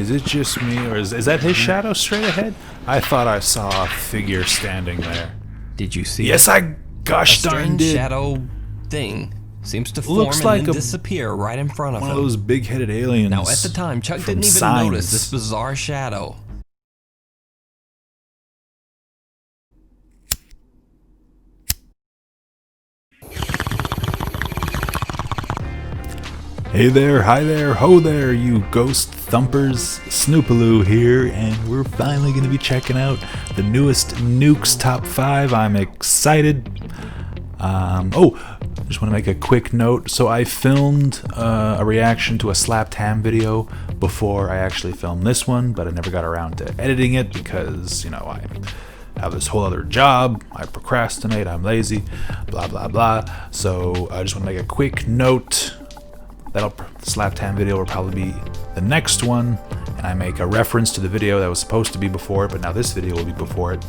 Is it just me, or is that his shadow straight ahead? I thought I saw a figure standing there. Did you see? Yes, I gosh darn did. Shadow thing seems to form Looks like and then disappear right in front of him. One of those big-headed aliens. Now, at the time, Chuck didn't even Signs. notice this bizarre shadow. Hey there, hi there, ho there, you ghost thumpers. Snoopaloo here, and we're finally going to be checking out the newest Nuke's Top 5. I'm excited. Just want to make a quick note. So I filmed a reaction to a slapped ham video before I actually filmed this one, but I never got around to editing it because, you know, I have this whole other job, I procrastinate, I'm lazy, blah, blah, blah. So I just want to make a quick note. The slapped ham video will probably be the next one, and I make a reference to the video that was supposed to be before it, but now this video will be before it.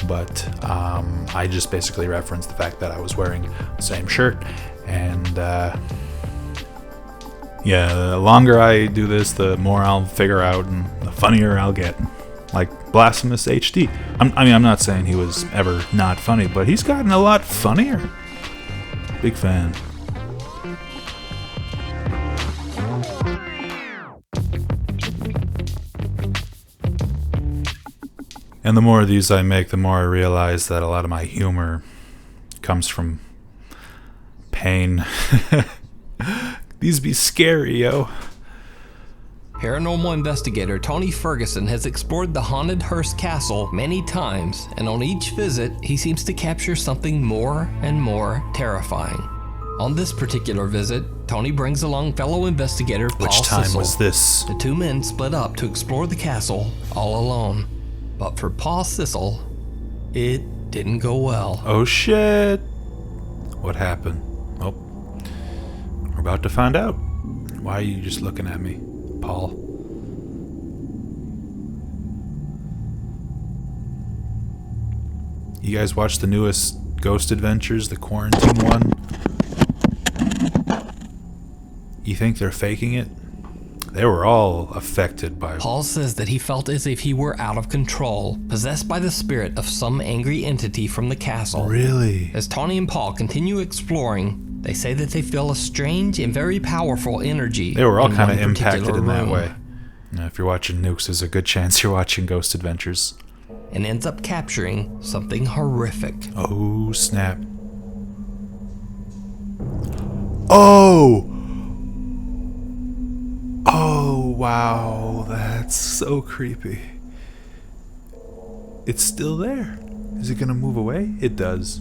But I just basically referenced the fact that I was wearing the same shirt, and yeah, the longer I do this, the more I'll figure out, and the funnier I'll get. Like Blasphemous HD. I'm not saying he was ever not funny, but he's gotten a lot funnier. Big fan. And the more of these I make, the more I realize that a lot of my humor comes from pain. These be scary, yo. Paranormal investigator Tony Ferguson has explored the haunted Hearst Castle many times, and on each visit, he seems to capture something more and more terrifying. On this particular visit, Tony brings along fellow investigator Paul Which time Sissel. was this? The two men split up to explore the castle all alone. But for Paul Sissel, it didn't go well. Oh shit! What happened? Oh, we're about to find out. Why are you just looking at me, Paul? You guys watch the newest Ghost Adventures, the quarantine one? You think they're faking it? They were all affected by... Paul says that he felt as if he were out of control, possessed by the spirit of some angry entity from the castle. Really? As Tony and Paul continue exploring, they say that they feel a strange and very powerful energy. They were all kind of impacted in room. that way. Now, if you're watching Nukes, there's a good chance you're watching Ghost Adventures. And ends up capturing something horrific. Oh, snap. Oh! Oh, wow, that's so creepy. It's still there. Is it gonna move away? It does.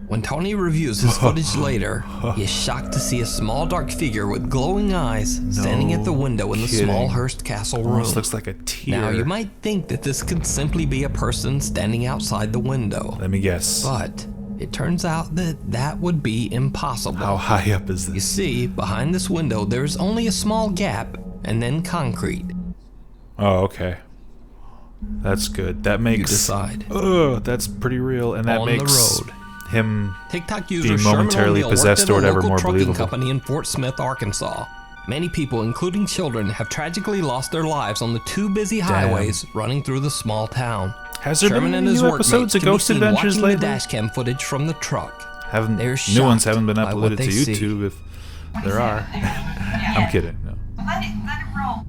When Tony reviews his footage later, he is shocked to see a small dark figure with glowing eyes standing at the window in the small Hearst Castle room. Almost looks like a tear. Now, you might think that this could simply be a person standing outside the window. Let me guess. But it turns out that that would be impossible. How high up is this? You see, behind this window, there's only a small gap and then concrete. Oh, okay. That's good. That makes... You decide. Oh, that's pretty real. And that On makes the road, him TikTok user being Sherman momentarily O'Neill possessed worked at or whatever a local more trucking believable. company in Fort Smith, Arkansas. Many people, including children, have tragically lost their lives on the two busy highways running through the small town. Has there Sherman been and any his new workmates episodes of can be Ghost seen Adventures watching lately? the dash cam footage from the truck. They're New ones haven't been shocked by what uploaded they to see. YouTube if there are. I'm kidding. No. Let it roll.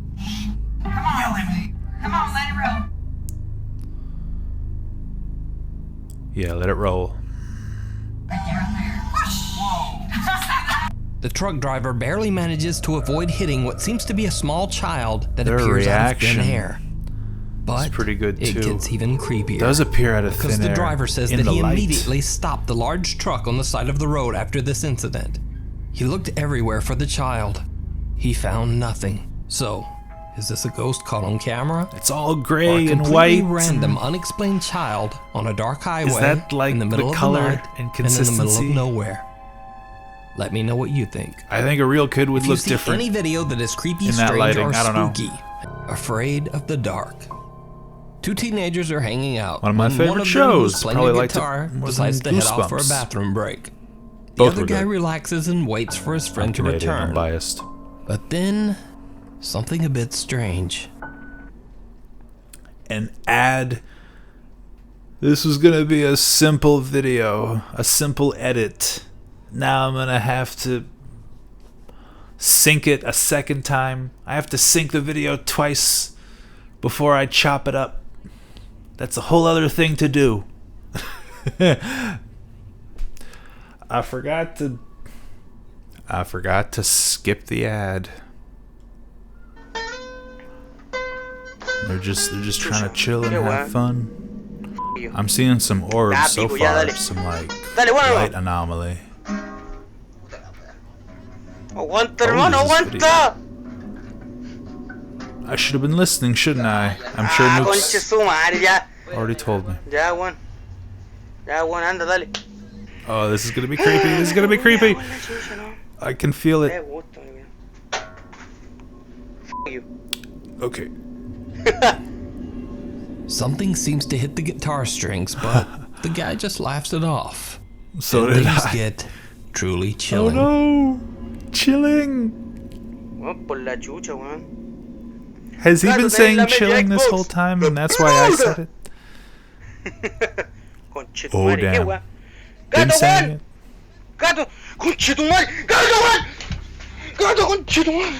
Come on. Come on, let it roll. Yeah, let it roll. The truck driver barely manages to avoid hitting what seems to be a small child that Their appears out of thin reaction air. But It's pretty good it too. gets even creepier. Does appear out of thin because air. the driver says in that the he light. immediately stopped the large truck on the side of the road after this incident. He looked everywhere for the child. He found nothing. So, is this a ghost caught on camera? It's all Or a gray and completely white. random, unexplained child on a dark highway that like in the middle the of color the night and and in the middle consistency? of nowhere? Let me know what you think. I think a real kid would If look you see different. any video that is creepy, in that strange, lighting, or I don't know. spooky, afraid of the dark. Two teenagers are hanging out. One of my when favorite one of them shows. who's playing Probably a liked it guitar more decides than to head out for a Goosebumps. bathroom break. The Both other were guy good. relaxes and waits for his friend to Canadian, return. unbiased. But then something a bit strange. An ad. This was gonna be a simple video, a simple edit. Now I'm gonna have to sync it a second time. I have to sync the video twice before I chop it up. That's a whole other thing to do. I forgot to skip the ad. They're just trying to chill and have fun. I'm seeing some orbs so far, some like light anomaly. Aguanta, hermano, aguanta. I should have been listening, shouldn't I? I'm sure Conche Nuke's su madre, ya. already told me. Ya, weón. Ya, weón, anda, dale. Oh, this is gonna be creepy. This is gonna be creepy. I can feel Me it. gusta, mi vida. F you. Okay. Something seems to hit the guitar strings, but the guy just laughs it off. So And did things I. get truly Oh chilling. no! Chilling. Weón, por la chucha, weón. Has he been Gato, saying tenés la media chilling this Xbox. whole time, and that's why I said it? Conche tu Oh, madre, ¿qué, damn. weón? Been Gato, saying weón. it. Gato, conche tu madre. Gato, weón. Gato, conche tu madre.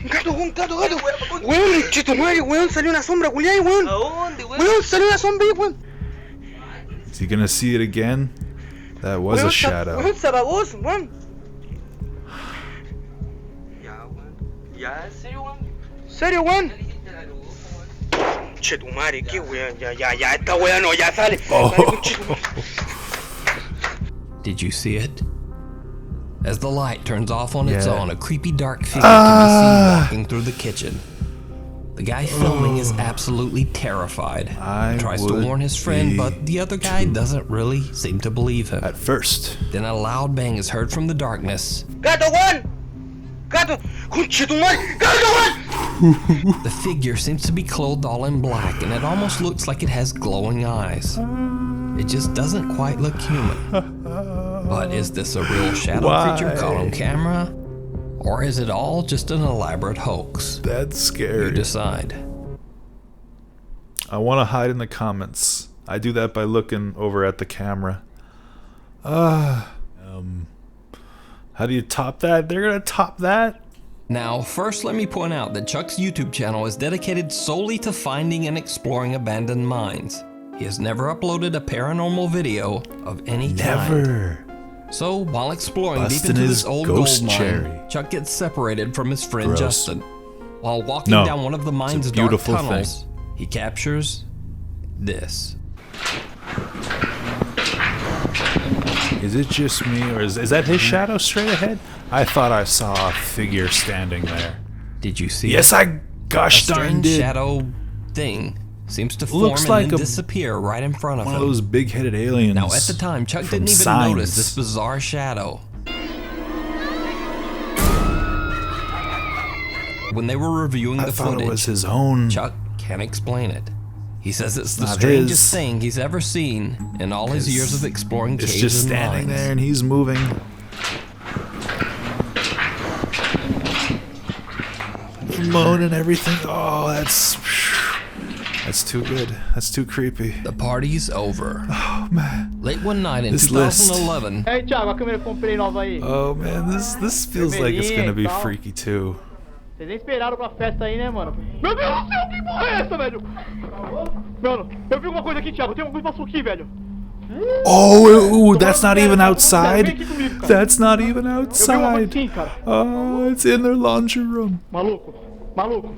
Gato, weón, gato, gato. Weón, conche tu madre, weón. Salió una sombra, culiá, weón. ¿A dónde, weón? Weón, salió una sombra, weón. Is he gonna see it again? That was a shadow. Weón, se apagó, weón. Ya, weón. Ya, ¿en serio, weón? ¿Serio, weón? Conche tu madre, qué weón. Ya, esta weón no, ya sale. Oh. Dale, conche tu madre. Did you see it? As the light turns off on its Yeah. own, a creepy dark figure can be seen walking through the kitchen. The guy filming is absolutely terrified. I He tries to would warn his friend, be but the other guy doesn't really seem to believe him. At first. Then a loud bang is heard from the darkness. Gato, weón. Gato, conche tu madre. Gato, weón. The figure seems to be clothed all in black, and it almost looks like it has glowing eyes. It just doesn't quite look human. But is this a real shadow creature caught on camera? Or is it all just an elaborate hoax? That's You scary. decide. I want to hide in the comments. I do that by looking over at the camera. How do you top that? They're gonna top that? Now, first let me point out that Chuck's YouTube channel is dedicated solely to finding and exploring abandoned mines. He has never uploaded a paranormal video of any kind. Never. So, while exploring deep Bustin' into his this old ghost gold mine, cherry. Chuck gets separated from his friend Gross. Justin. While walking No, down one of the it's a mine's dark beautiful tunnels, he captures this. Is it just me, or is that his shadow straight ahead? I thought I saw a figure standing there. Did you see Yes, it? I A gosh darn strange did. shadow thing seems to form Looks and like then a- disappear right in front of One him. of those big-headed aliens. Now, at the time, Chuck from didn't even Signs. notice this bizarre shadow. When they were reviewing I the thought footage, it was his own. Chuck can't explain it. He says it's the Not strangest his. thing he's ever seen in all his years of exploring It's caves just and standing mines. there and he's moving. Moan and everything. Oh, that's too good. That's too creepy. The party's over. Oh man. Late one night in This list. 2011, Aí, Thiago, a câmera que eu comprei nova aí. Oh man, this feels like it's gonna be freaky too. Vocês nem esperaram pra festa aí, né, mano? Meu Deus do céu, que porra é essa, velho? Mano, eu vi uma coisa aqui, Thiago. Tem uma coisa passou aqui, velho. Oh, ooh, that's not even Vem outside. aqui comigo, cara. That's not even Eu vi uma coisa outside. aqui, cara. Oh, it's in their laundry room. Maluco, maluco.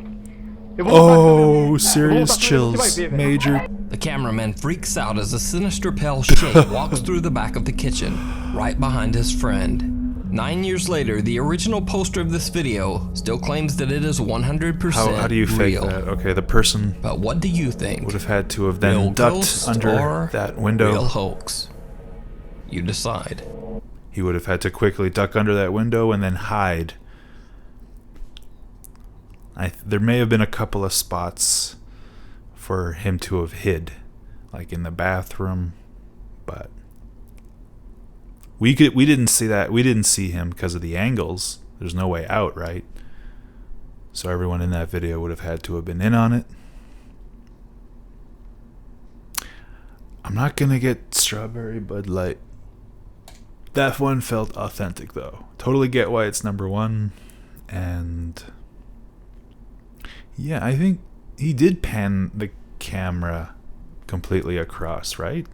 Eu vou voltar a câmera, Oh, cara. serious Eu vou voltar a câmera, chills. você vai ver, velho. Major. the cameraman freaks out as a sinister pale shape walks through the back of the kitchen, right behind his friend. 9 years later, the original poster of this video still claims that it is 100% How do you fake real. that? Okay, the person But what do you think? would have had to have Real then ducked ghost under or that real window. hoax? You decide. He would have had to quickly duck under that window and then hide. There may have been a couple of spots for him to have hid, like in the bathroom, but we didn't see that. We didn't see him because of the angles. There's no way out, right? So everyone in that video would have had to have been in on it. I'm not gonna get strawberry Bud Light. That one felt authentic though. Totally get why it's number one. And yeah, I think he did pan the camera completely across, right?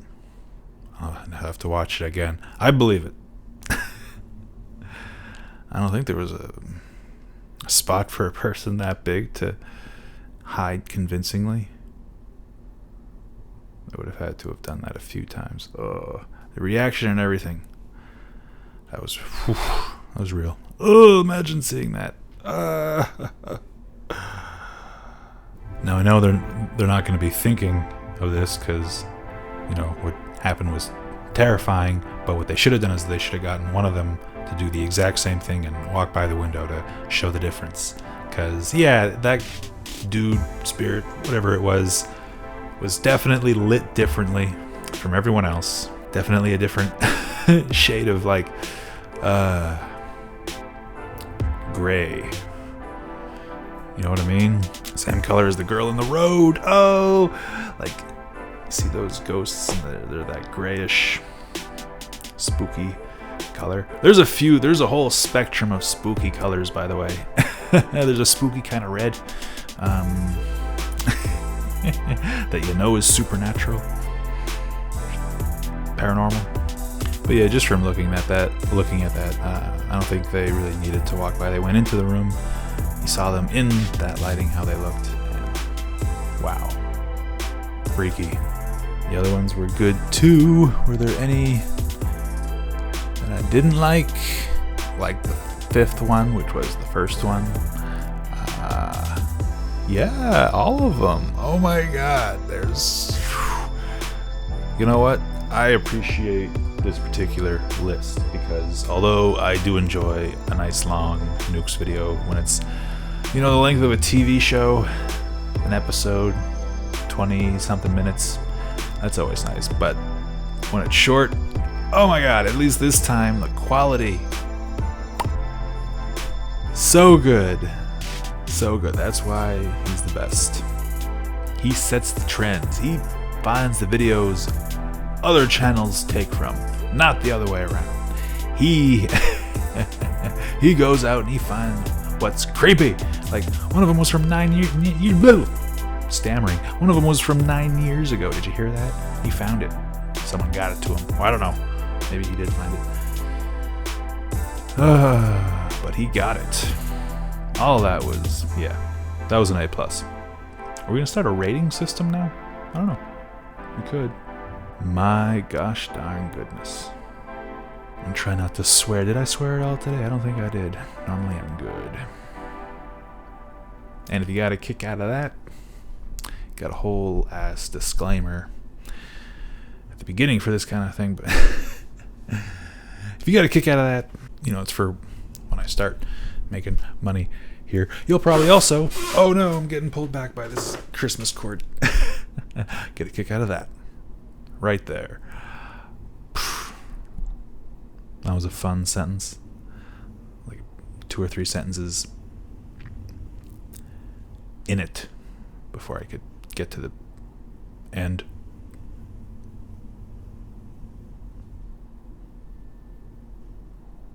I'll have to watch it again. I believe it. I don't think there was a spot for a person that big to hide convincingly. I would have had to have done that a few times. Oh, the reaction and everything. That was real. Oh, imagine seeing that. Now I know they're not going to be thinking of this because, you know, what happened was terrifying. But what they should have done is they should have gotten one of them to do the exact same thing and walk by the window to show the difference. Because yeah, that dude, spirit, whatever it was definitely lit differently from everyone else. Definitely a different shade of like gray. You know what I mean? Same color as the girl in the road. Oh, like you see those ghosts and they're that grayish, spooky color. There's a whole spectrum of spooky colors, by the way. There's a spooky kind of red. That you know is supernatural, paranormal. But yeah, just from looking at that, I don't think they really needed to walk by. They went into the room. You saw them in that lighting, how they looked. And wow, freaky. The other ones were good too. Were there any that I didn't like? Like the fifth one, which was the first one. Yeah, all of them. Oh my god, there's... You know what? I appreciate this particular list because although I do enjoy a nice long Nukes video when it's, you know, the length of a TV show, an episode, 20-something minutes, that's always nice. But when it's short, oh my god, at least this time, the quality, so good. So good. That's why he's the best. He sets the trends. He finds the videos other channels take from, not the other way around. He goes out and he finds what's creepy. Like one of them was from 9 years. Stammering. One of them was from 9 years ago. Did you hear that? He found it. Someone got it to him. Well, I don't know. Maybe he did find it. But he got it. All that was, yeah, that was an A+. Are we gonna start a rating system now? I don't know. We could. My gosh darn goodness. I'm trying not to swear. Did I swear at all today? I don't think I did. Normally I'm good. And if you got a kick out of that, got a whole ass disclaimer at the beginning for this kind of thing, but if you got a kick out of that, you know, it's for when I start making money here. You'll probably also, oh no, I'm getting pulled back by this Christmas cord. Get a kick out of that. Right there. That was a fun sentence. Like 2 or 3 sentences in it before I could get to the end.